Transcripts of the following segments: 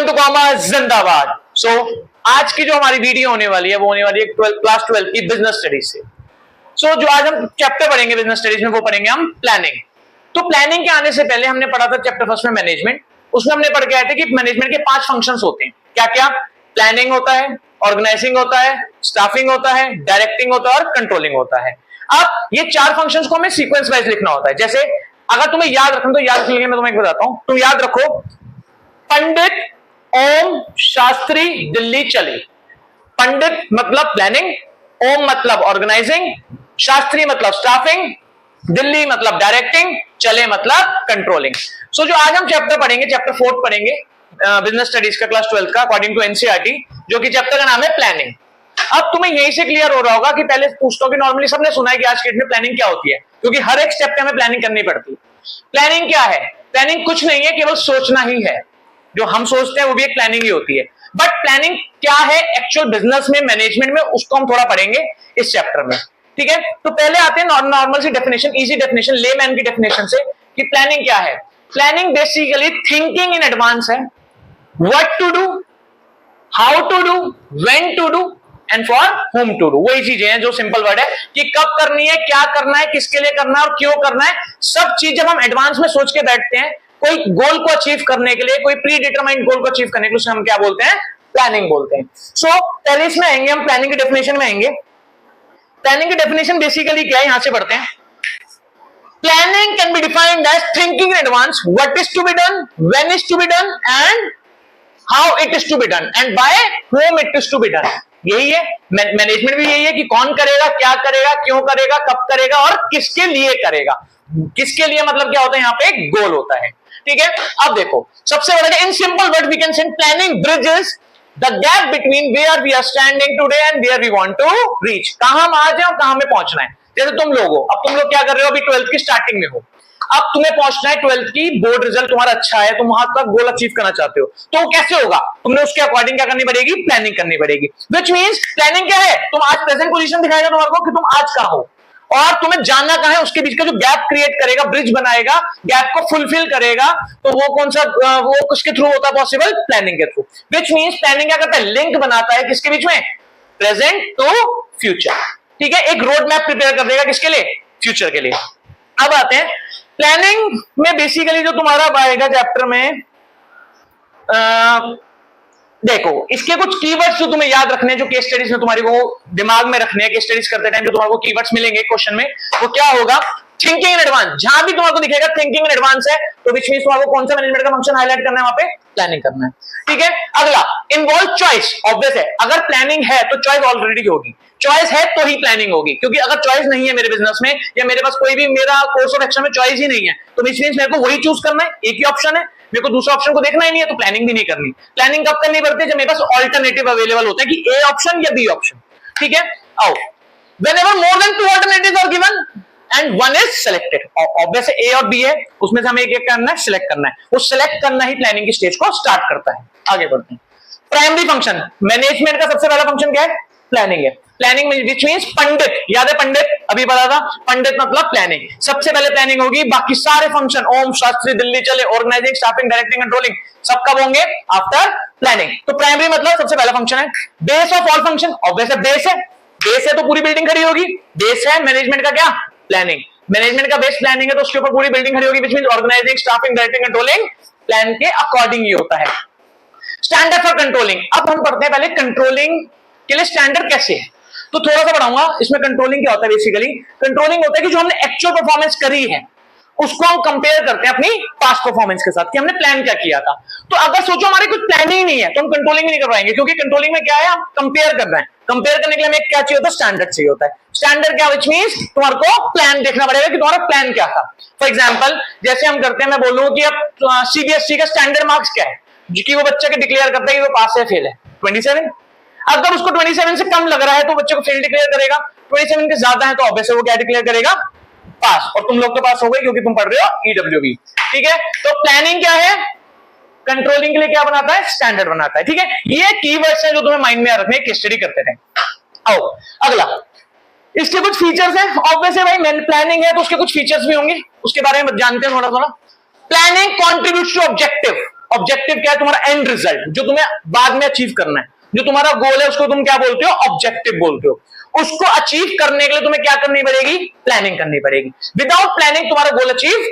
To commerce जिंदाबाद। सो आज की जो हमारी वीडियो होने वाली है वो होने वाली है क्लास 12 की बिजनेस स्टडीज से। सो जो आज हम चैप्टर पढ़ेंगे बिजनेस स्टडीज में वो पढ़ेंगे हम प्लानिंग। तो प्लानिंग के आने से पहले हमने पढ़ा था चैप्टर फर्स्ट में मैनेजमेंट। उसमें हमने पढ़ के आए थे कि मैनेजमेंट के 5 फंक्शंस होते हैं। क्या क्या? प्लानिंग होता है, ऑर्गेनाइजिंग होता है, स्टाफिंग होता है, डायरेक्टिंग होता है और कंट्रोलिंग होता है। अब ये 4 फंक्शंस को हमें सीक्वेंस वाइज लिखना होता है। जैसे अगर तुम्हें याद रखना तो याद रखने मैं तुम्हें बताता हूं। तुम याद रखो, पंडित ओम शास्त्री दिल्ली चले। पंडित मतलब प्लानिंग, ओम मतलब ऑर्गेनाइजिंग, शास्त्री मतलब स्टाफिंग, दिल्ली मतलब डायरेक्टिंग, चले मतलब कंट्रोलिंग। सो जो आज हम चैप्टर पढ़ेंगे, चैप्टर 4 पढ़ेंगे बिजनेस स्टडीज का क्लास 12 का अकॉर्डिंग टू एनसीईआरटी, जो कि चैप्टर का नाम है प्लानिंग। अब तुम्हें यहीं से क्लियर हो रहा होगा कि पहले पूछता हूं कि नॉर्मली सबने सुना है कि आज के डेट में प्लानिंग क्या होती है, क्योंकि हर एक स्टेप पे हमें प्लानिंग करनी पड़ती है। प्लानिंग क्या है? प्लानिंग कुछ नहीं है, केवल सोचना ही है। जो हम सोचते हैं वो भी एक प्लानिंग ही होती है। बट प्लानिंग क्या है एक्चुअल बिजनेस में, मैनेजमेंट में, उसको हम थोड़ा पढ़ेंगे इस चैप्टर में। ठीक है, तो पहले आते हैं नॉर्मल सी डेफिनेशन, इजी डेफिनेशन, लेमैन की डेफिनेशन से कि प्लानिंग क्या है। Planning basically thinking in advance है, what to do, how to do, when to do and for whom to do. वही चीजें हैं जो सिंपल वर्ड है कि कब करनी है, क्या करना है, किसके लिए करना है और क्यों करना है। सब चीज जब हम एडवांस में सोच के बैठते हैं कोई गोल को अचीव करने के लिए, कोई प्री डिटरमाइंड गोल को अचीव करने के लिए, हम क्या बोलते हैं? प्लानिंग बोलते हैं। सो पहले इसमें आएंगे हम, प्लानिंग की डेफिनेशन में आएंगे। प्लानिंग की डेफिनेशन बेसिकली क्या है, यहां से पढ़ते हैं। Planning can be defined as thinking in advance what is to be done, when is to be done and how it is to be done and by whom it is to be done. यही है management भी, यही है कि कौन करेगा, क्या करेगा, क्यों करेगा, कब करेगा और किसके लिए करेगा। किसके लिए मतलब क्या होता है, यहाँ पे एक गोल होता है। ठीक है, अब देखो सबसे बड़ा in simple word we can say planning bridges the gap between where we are standing today and where we want to reach. कहां हम आज हैं और कहां हमें पहुंचना है। जैसे तुम लोग हो, अब तुम लोग क्या कर रहे हो, अभी 12th की स्टार्टिंग में हो, अब तुम्हें पहुंचना है 12th की बोर्ड रिजल्ट तुम्हारा अच्छा है, तुम वहां तक गोल अचीव करना चाहते हो, तो कैसे होगा? तुमने उसके अकॉर्डिंग क्या करनी पड़ेगी? प्लानिंग करनी पड़ेगी। व्हिच मींस प्लानिंग क्या है? तुम आज प्रेजेंट पोजीशन दिखाएगा तुम्हारे को कि तुम आज कहां हो और तुम्हें जानना कहां है। उसके बीच का जो गैप क्रिएट करेगा, ब्रिज बनाएगा, गैप को फुलफिल करेगा, तो वो कौन सा, वो किसके थ्रू होता है पॉसिबल? प्लानिंग के थ्रू। व्हिच मींस प्लानिंग क्या करता है? लिंक बनाता है किसके बीच में? Present to future. ठीक है, एक रोड मैप प्रिपेयर कर देगा किसके लिए? फ्यूचर के लिए। अब आते हैं प्लानिंग में बेसिकली जो तुम्हारा आएगा चैप्टर में, देखो इसके कुछ कीवर्ड्स जो तुम्हें याद रखने हैं, जो केस स्टडीज में तुम्हारी वो दिमाग में रखने हैं, केस स्टडीज करते टाइम जो तुम्हारे को कीवर्ड्स मिलेंगे क्वेश्चन में, वो क्या होगा? Thinking in advance. जहां भी तुम्हारे को दिखेगा थिंकिंग इन एडवांस है, तो विच मींस तुम्हारे को कौन सा मैनेजमेंट का फंक्शन हाईलाइट करना है? वहां पे प्लानिंग करना है। ठीक है, अगला इन्वॉल्व चॉइस। ऑब्वियस है, अगर प्लानिंग है तो चॉइस ऑलरेडी होगी। चॉइस है तो ही प्लानिंग होगी, क्योंकि अगर चॉइस नहीं है मेरे बिजनेस में या मेरे पास कोई भी मेरा कोर्स ऑफ एक्शन में चॉइस ही नहीं है, तो विच मींस मेरे को वही चूज करना है, एक ही ऑप्शन है, मेरे को दूसरा ऑप्शन को देखना ही नहीं है, तो प्लानिंग भी नहीं करनी। प्लानिंग कब करनी पड़ती है? जब मेरे पास ऑल्टरनेटिव अवेलेबल होता है कि ए ऑप्शन या बी ऑप्शन। ठीक है, आओ whenever more than 2 alternatives are given and one is selected, obviously ए और बी है, उसमें से हमें एक करना है, सिलेक्ट करना है। वो सिलेक्ट करना ही प्लानिंग की स्टेज को स्टार्ट करता है। आगे बढ़ते हैं। प्राइमरी फंक्शन मैनेजमेंट का सबसे पहला फंक्शन क्या है? प्लानिंग है। प्लानिंग विच मींस पंडित, याद है पंडित, अभी पता था, पंडित मतलब प्लानिंग। सबसे पहले प्लानिंग होगी, बाकी सारे फंक्शन ओम शास्त्री दिल्ली चले, ऑर्गेनाइजिंग, स्टाफिंग, डायरेक्टिंग, कंट्रोलिंग सब कब होंगे? After planning. तो प्राइमरी मतलब सबसे पहला फंक्शन है। Base of all function, obvious है बेस है, बेस है तो पूरी बिल्डिंग खड़ी होगी। बेस है मैनेजमेंट का क्या? प्लानिंग। मैनेजमेंट का बेस प्लानिंग है तो उसके ऊपर पूरी बिल्डिंग खड़ी होगी, which means organising, staffing, directing, controlling plan के अकॉर्डिंग ही होता है। Standard for controlling. अब हम पढ़ते हैं पहले कंट्रोलिंग के लिए स्टैंडर्ड कैसे है, तो थोड़ा सा पढ़ाऊंगा इसमें। कंट्रोलिंग क्या होता है? बेसिकली कंट्रोलिंग होता है कि जो हमने एक्चुअल परफॉर्मेंस करी है उसको हम कंपेयर करते हैं अपनी पास्ट परफॉर्मेंस के साथ कि हमने प्लान क्या किया था। तो अगर सोचो हमारी कुछ प्लानिंग नहीं है तो हम कंट्रोलिंग नहीं कर पाएंगे, क्योंकि कंट्रोलिंग में क्या है? हम कंपेयर कर रहे हैं। कंपेयर करने के लिए हमें क्या चाहिए होता है? स्टैंडर्ड चाहिए होता है। स्टैंडर्ड क्या? विच मींस तुम्हारे को प्लान देखना पड़ेगा कि तुम्हारा प्लान क्या था। फॉर एग्जांपल जैसे हम करते हैं, मैं बोलूं कि अब सीबीएसई का स्टैंडर्ड मार्क्स क्या है, कि वो बच्चे के डिक्लेयर करता है कि वो पास है फेल है, 27। अगर उसको 27 से कम लग रहा है तो बच्चे को फेल डिक्लेयर करेगा, 27 के ज्यादा है तो ऑब्वियसली वो क्या डिक्लेयर करेगा? पास। और तुम लोग के पास हो गए क्योंकि तुम पढ़ रहे हो ईडब्ल्यूबी। ठीक है, तो प्लानिंग क्या है? कंट्रोलिंग के लिए क्या बनाता है? स्टैंडर्ड बनाता है। ठीक है, ये कीवर्ड्स हैं जो तुम्हें माइंड में रखने केस स्टडी करते थे। आओ अगला, इसके कुछ फीचर्स हैं। ऑब्वियसली भाई प्लानिंग है तो उसके कुछ फीचर्स भी होंगे, उसके बारे में जानते हैं थोड़ा थोड़ा। Planning contributes to objective. Objective क्या है? तुम्हारा एंड रिजल्ट, जो तुम्हें बाद में अचीव करना है, जो तुम्हारा गोल है उसको तुम क्या बोलते हो? ऑब्जेक्टिव बोलते हो। उसको अचीव करने के लिए तुम्हें क्या करनी पड़ेगी? प्लानिंग करनी पड़ेगी। विदाउट प्लानिंग तुम्हारा गोल अचीव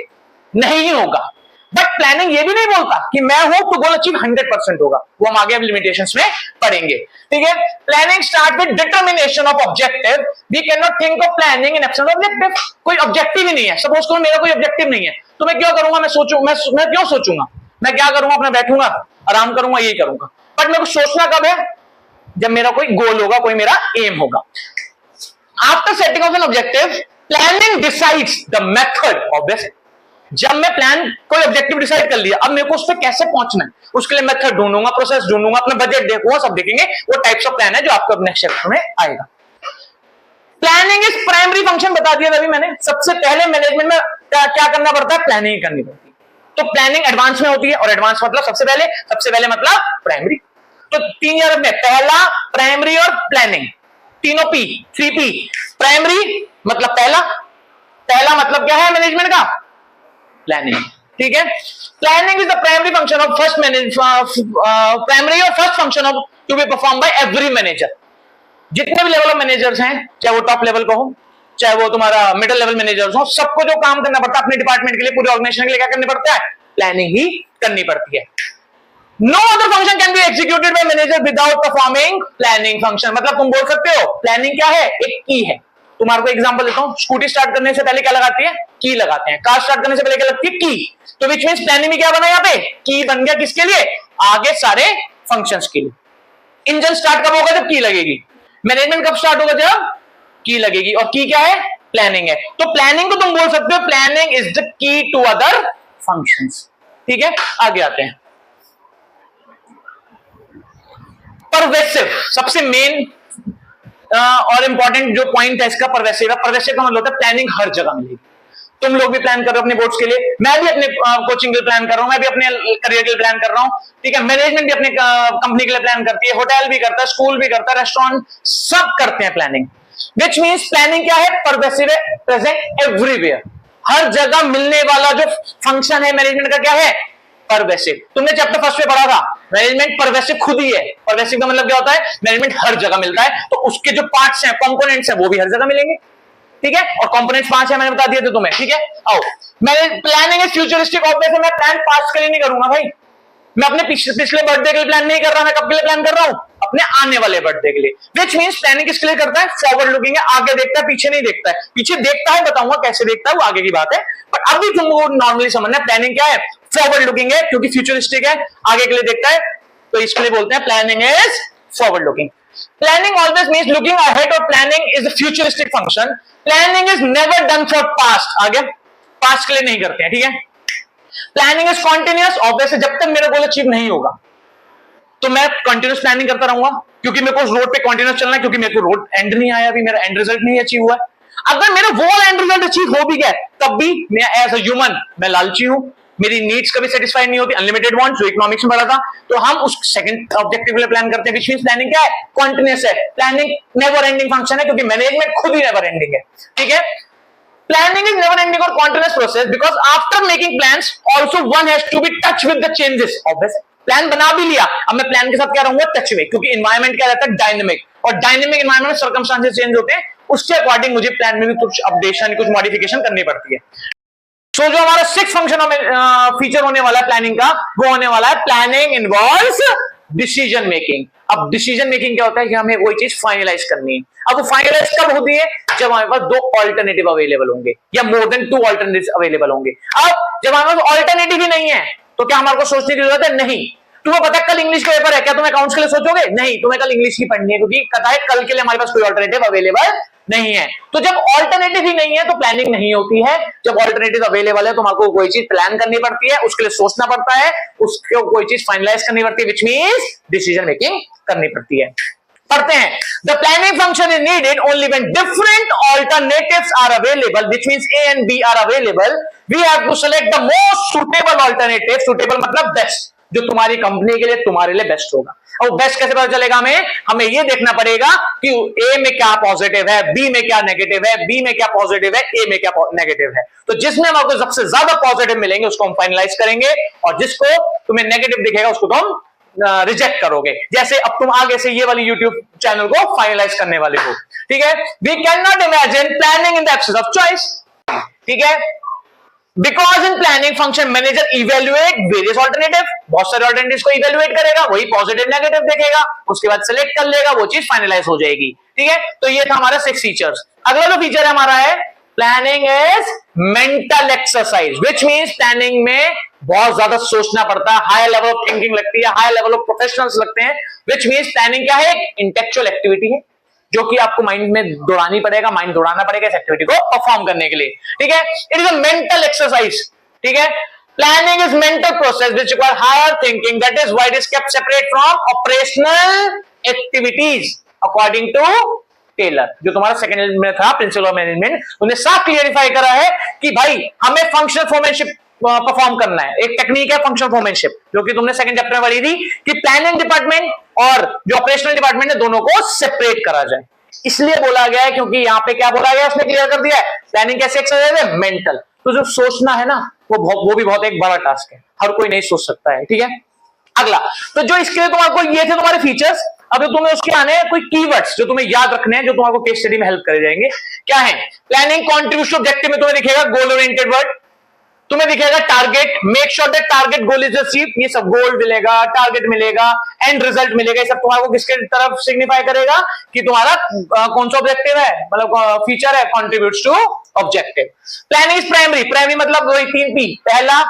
नहीं होगा। बट प्लानिंग ये भी नहीं बोलता कि मैं हूं तो गोल अचीव 100% होगा, वो हम आगे अब लिमिटेशंस में पढ़ेंगे। ठीक है, planning start with determination of objective. We can not think of planning in absence of objective. कोई ऑब्जेक्टिव ही नहीं है, सपोज करो मेरा कोई ऑब्जेक्टिव नहीं है, तो मैं क्या करूंगा? मैं क्यों सोचूंगा? मैं क्या करूंगा? अपना बैठूंगा, आराम करूंगा, यही करूंगा। बट मेरे को सोचना कब है? जब मेरा कोई गोल होगा, कोई मेरा एम होगा। After setting of an objective, planning decides the method of this. जब मैं प्लान कोई ऑब्जेक्टिव डिसाइड कर लिया, अब मेरे को उस पर कैसे पहुंचना है, उसके लिए मेथड ढूंढूंगा, प्रोसेस ढूंढूंगा, अपना बजट देखूंगा, सब देखेंगे। वो टाइप्स ऑफ प्लान है जो आपको नेक्स्ट चैप्टर में आएगा। प्लानिंग इज प्राइमरी फंक्शन बता दिया अभी मैंने। सबसे पहले मैनेजमेंट में क्या करना पड़ता है? प्लानिंग करनी पड़ती है। तो प्लानिंग एडवांस में होती है, और एडवांस मतलब सबसे पहले मतलब प्राइमरी। तो 3 यार में पहला, प्राइमरी और प्लानिंग, तीनों पी, 3P। प्राइमरी मतलब पहला मतलब क्या है मैनेजमेंट का? प्लानिंग। ठीक है, planning is the primary function of primary और first function of to be perform by every manager. जितने भी लेवल ऑफ मैनेजर्स हैं, चाहे वो टॉप लेवल का हो, चाहे वो तुम्हारा मिडिल लेवल मैनेजर्स हो, सबको जो काम करना पड़ता है अपने डिपार्टमेंट के लिए, पूरे ऑर्गेनाइजेशन के लिए, क्या करना पड़ता है? प्लानिंग ही करनी पड़ती है। No other function can be executed by manager without performing planning function. मतलब तुम बोल सकते हो प्लानिंग क्या है? एक की है। तुम्हारे को एग्जांपल देता हूं, स्कूटी स्टार्ट करने से पहले क्या लगाती है? की लगाते हैं। कार स्टार्ट करने से पहले क्या लगती है? की। तो विच मींस प्लानिंग में क्या बना? यहाँ पे की बन गया। किसके लिए? आगे सारे फंक्शंस के लिए। इंजन स्टार्ट कब होगा? जब की लगेगी। मैनेजमेंट कब स्टार्ट होगा? जब की लगेगी। और की क्या है? प्लानिंग है। तो प्लानिंग को तुम बोल सकते हो planning is the key to other functions. ठीक है, आगे आते हैं। परवेसिव, सबसे मेन और इंपॉर्टेंट जो पॉइंट है इसका, परवेसिव है। परवेसिव का मतलब होता है प्लानिंग हर जगह मिलेगी। तुम लोग भी प्लान कर रहे हो अपने बोर्ड्स के लिए, मैं भी अपने कोचिंग के लिए प्लान कर रहा हूं, मैं भी अपने करियर के लिए प्लान कर रहा हूं। ठीक है, मैनेजमेंट भी अपने कंपनी के लिए प्लान करती है, होटल भी करता है, स्कूल भी करता है, रेस्टोरेंट, सब करते हैं प्लानिंग। विच मीन्स प्लानिंग क्या है? परवेसिव है, प्रेजेंट एवरीवेयर, हर जगह मिलने वाला जो फंक्शन है मैनेजमेंट का, क्या है? परवेसिव। तुमने चैप्टर फर्स्ट में पढ़ा था, मैनेजमेंट परवेसिव खुद ही है। परवेसिव का मतलब क्या होता है? मैनेजमेंट हर जगह मिलता है, तो उसके जो पार्ट्स हैं, कंपोनेंट्स हैं, वो भी हर जगह मिलेंगे। ठीक है, और कंपोनेंट्स 5 है, मैंने बता दिया था तुम्हें। ठीक है, आओ। मैंने प्लानिंग इज फ्यूचरिस्टिक। ऑब्वियसली मैं प्लान पास्ट के लिए नहीं करूंगा भाई, मैं अपने पिछले बर्थडे के लिए प्लान नहीं कर रहा, मैं कब के लिए प्लान कर रहा हूं? अपने आने वाले बर्थडे के लिए। विच मींस प्लानिंग किसके लिए करता है? फॉरवर्ड लुकिंग है, आगे देखता है, पीछे नहीं देखता है। पीछे देखता है, बताऊंगा कैसे देखता है, वो आगे की बात है, बट अभी तुमको नॉर्मली समझना है प्लानिंग क्या है। फॉरवर्ड लुकिंग है, क्योंकि फ्यूचरिस्टिक है, आगे के लिए देखता है, तो इसके लिए बोलते हैं planning is forward looking. Planning always means looking ahead, or planning is a futuristic function. Planning is never done for past. आगे past के लिए नहीं करते हैं। ठीक है, प्लानिंग इज कॉन्टिन्यूअस। ऑब्वियसली जब तक मेरा गोल अचीव नहीं होगा तो मैं कंटिन्यूअस प्लानिंग करता रहूंगा, क्योंकि मेरे को रोड पे कंटिन्यूअस चलना है, क्योंकि मेरे को रोड एंड नहीं आया, अभी मेरा एंड रिजल्ट नहीं अचीव हुआ है। अगर मेरा वो एंड रिजल्ट अचीव हो भी गया तब भी मैं एज अ ह्यूमन मैं लालची हूं, मेरी नीड्स कभी सेटिस्फाई नहीं होती, अनलिमिटेड वांट्स, जो इकोनॉमिक्स में पढ़ा था। तो हम उस सेकंड ऑब्जेक्टिव के लिए प्लान करते हैं, व्हिच मींस प्लानिंग क्या है? कॉन्टिन्यूअस है। प्लानिंग नेवर एंडिंग फंक्शन है, क्योंकि मैनेजमेंट खुद ही नेवर एंडिंग है। ठीक है, प्लानिंग इज नेवर एंडिंग और continuous process, because after making plans also one has to be touch with the changes. Obvious, plan बना भी लिया, अब मैं प्लान के साथ क्या रहूंगा? टच में, क्योंकि एनवायरनमेंट क्या रहता है? डायनेमिक, और डायनेमिक एनवायरनमेंट में सर्कमस्टांसेस चेंज होते हैं, उसके अकॉर्डिंग मुझे प्लान में भी कुछ अपडेशन, कुछ मॉडिफिकेशन करनी पड़ती है। सो जो हमारा 6 फंक्शन फीचर होने वाला है प्लानिंग का, वो होने वाला है प्लानिंग इन्वॉल्व्स डिसीजन मेकिंग। अब डिसीजन मेकिंग क्या होता है कि हमें वही चीज फाइनलाइज करनी है। अब वो फाइनलाइज कब होती है? जब हमारे पास 2 ऑल्टरनेटिव अवेलेबल होंगे, या मोर देन 2 ऑल्टरनेटिव अवेलेबल होंगे। अब जब हमारे पास ऑल्टरनेटिव ही नहीं है तो क्या हमारे को सोचने की जरूरत है? नहीं। तुम्हें पता है कल इंग्लिश का पेपर है, क्या तुम अकाउंट्स के लिए सोचोगे? नहीं, तुम्हें कल इंग्लिश ही पढ़नी है, क्योंकि पता है कल के लिए हमारे पास कोई ऑल्टरनेटिव अवेलेबल नहीं है। तो जब ऑल्टरनेटिव ही नहीं है तो प्लानिंग नहीं होती है। जब ऑल्टरनेटिव अवेलेबल है तो हमको कोई चीज प्लान करनी पड़ती है, उसके लिए सोचना पड़ता है, उसको कोई चीज फाइनलाइज करनी पड़ती है, व्हिच मींस डिसीजन मेकिंग करनी पड़ती है। पढ़ते हैं, the planning function is needed only when different alternatives are available, which means A and B are available. We have to select the most suitable alternative. Suitable मतलब best, जो तुम्हारी company के लिए, तुम्हारे लिए बेस्ट होगा। और बेस्ट कैसे पता चलेगा हमें? हमें ये देखना पड़ेगा कि ए में क्या पॉजिटिव है, बी में क्या नेगेटिव है, बी में क्या पॉजिटिव है, ए में क्या नेगेटिव है। तो जिसमें हमको सबसे ज्यादा पॉजिटिव मिलेंगे उसको हम फाइनलाइज करेंगे, और जिसको तुम्हें नेगेटिव दिखेगा उसको तुम रिजेक्ट करोगे। जैसे अब तुम आगे से ये वाली यूट्यूब चैनल को फाइनलाइज करने वाले हो, ठीक है। We can not imagine planning in the absence of choice, ठीक है। Because in planning function manager evaluate various alternative, बहुत सारे ऑल्टरनेटिव्स को इवेल्युएट करेगा, वही पॉजिटिव नेगेटिव देखेगा, उसके बाद सिलेक्ट कर लेगा, वो चीज फाइनलाइज हो जाएगी, ठीक है। तो ये था हमारा 6 फीचर्स। अगला जो फीचर है हमारा है planning is mental exercise, which means planning में बहुत ज्यादा सोचना पड़ता है, हाई लेवल ऑफ थिंकिंग लगती है, हाई लेवल ऑफ प्रोफेशनल्स लगते हैं। विच मीन्स प्लानिंग क्या है? एक इंटेलेक्चुअल एक्टिविटी है जो कि आपको माइंड में दौड़ानी पड़ेगा, माइंड दौड़ाना पड़ेगा इस एक्टिविटी को परफॉर्म करने के लिए, ठीक है। It is a mental exercise, ठीक है। Planning is mental process which require higher thinking, that is why it is kept separate from operational activities according to Taylor. जो तुम्हारा सेकंड में था प्रिंसिपल ऑफ मैनेजमेंट, उन्हें साफ क्लियरिफाई करा है कि भाई हमें फंक्शनल फोरमैनशिप परफॉर्म करना है। एक टेक्निक है फंक्शनल फोरमैनशिप, जो कि तुमने सेकंड चैप्टर में पढ़ी थी कि प्लानिंग डिपार्टमेंट और जो ऑपरेशनल डिपार्टमेंट है दोनों को सेपरेट करा जाए। इसलिए बोला गया है क्योंकि यहाँ पे क्या बोला गया, उसने क्लियर कर दिया है प्लानिंग कैसे एक्सरसाइज है, मेंटल। तो जो सोचना है ना वो भी बहुत एक बड़ा टास्क है, हर कोई नहीं सोच सकता है, ठीक है। अगला, तो जो इसके लिए तुम्हारे ये थे तुम्हारे फीचर्स। अब तुम्हें उसके आने हैं कोई कीवर्ड्स जो तुम्हें याद रखने हैं, जो तुम्हारे केस स्टडी में हेल्प कर जाएंगे। क्या है? प्लानिंग कंट्रीब्यूट्स टू ऑब्जेक्टिव में तुम्हें दिखेगा गोल ओरिएंटेड वर्ड, तुम्हें दिखेगा target, make sure that target goal is achieved, ये सब गोल मिलेगा, टारगेट मिलेगा, एंड रिजल्ट मिलेगा। ये सब तुम्हारे किसके तरफ सिग्निफाई करेगा कि तुम्हारा कौन सा ऑब्जेक्टिव है, मतलब फीचर है contributes to objective. Planning is primary, primary मतलब वही 3 P, पहला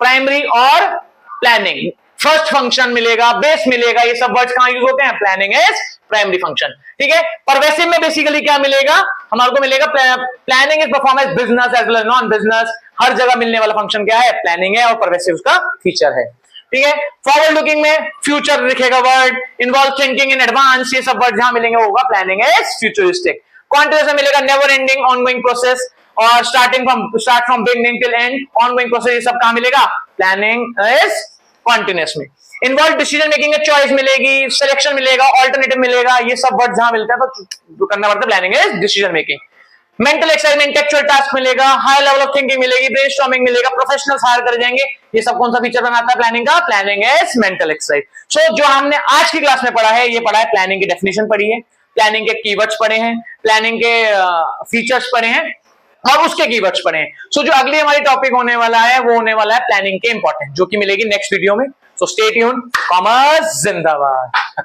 प्राइमरी और प्लानिंग। फर्स्ट फंक्शन मिलेगा, बेस मिलेगा, ये सब वर्ड्स कहां यूज होते हैं? प्लानिंग इज प्राइमरी फंक्शन, ठीक है। परवेसिव में बेसिकली क्या मिलेगा हमारे को? मिलेगा planning is performance business as well as non business. हर जगह मिलने वाला फंक्शन क्या है? प्लानिंग है, और परवेसिव उसका फीचर है, ठीक है। फॉरवर्ड लुकिंग में फ्यूचर दिखेगा word, involve thinking in advance, ये सब वर्ड जहां मिलेंगे वो होगा प्लानिंग इज फ्यूचरिस्टिक। कॉन्टिन्यूअस में मिलेगा नेवर एंडिंग ऑनगोइंग प्रोसेस, और start from beginning till and ongoing process, ये सब कहां मिलेगा? प्लानिंग इज कॉन्टिन्यूअस में। इन्वॉल्व डिसीजन मेकिंग में चॉइस मिलेगी, सिलेक्शन मिलेगा, ऑल्टरनेटिव मिलेगा, ये सब वर्ड जहां मिलते हैं तो करना पड़ता है planning is decision making. Mental exercise में इंटेलेक्चुअल टास्क मिलेगा, हाई लेवल ऑफ थिंकिंग मिलेगी, ब्रेनस्टॉर्मिंग मिलेगा, प्रोफेशनल्स हायर कर जाएंगे। ये सब कौन सा फीचर बनाता है प्लानिंग का? Planning is mental exercise. So जो हमने आज की क्लास में पढ़ा है, ये पढ़ा है प्लानिंग की डेफिनेशन पढ़ी है, प्लानिंग के कीवर्ड्स पढ़े हैं, प्लानिंग के फीचर्स पढ़े हैं, और उसके कीवर्ड्स पढ़े हैं। सो जो अगली हमारी टॉपिक होने वाला है वो होने वाला है प्लानिंग के इंपॉर्टेंट, जो कि मिलेगी नेक्स्ट वीडियो में। सो स्टे ट्यून्ड, कॉमर्स जिंदाबाद।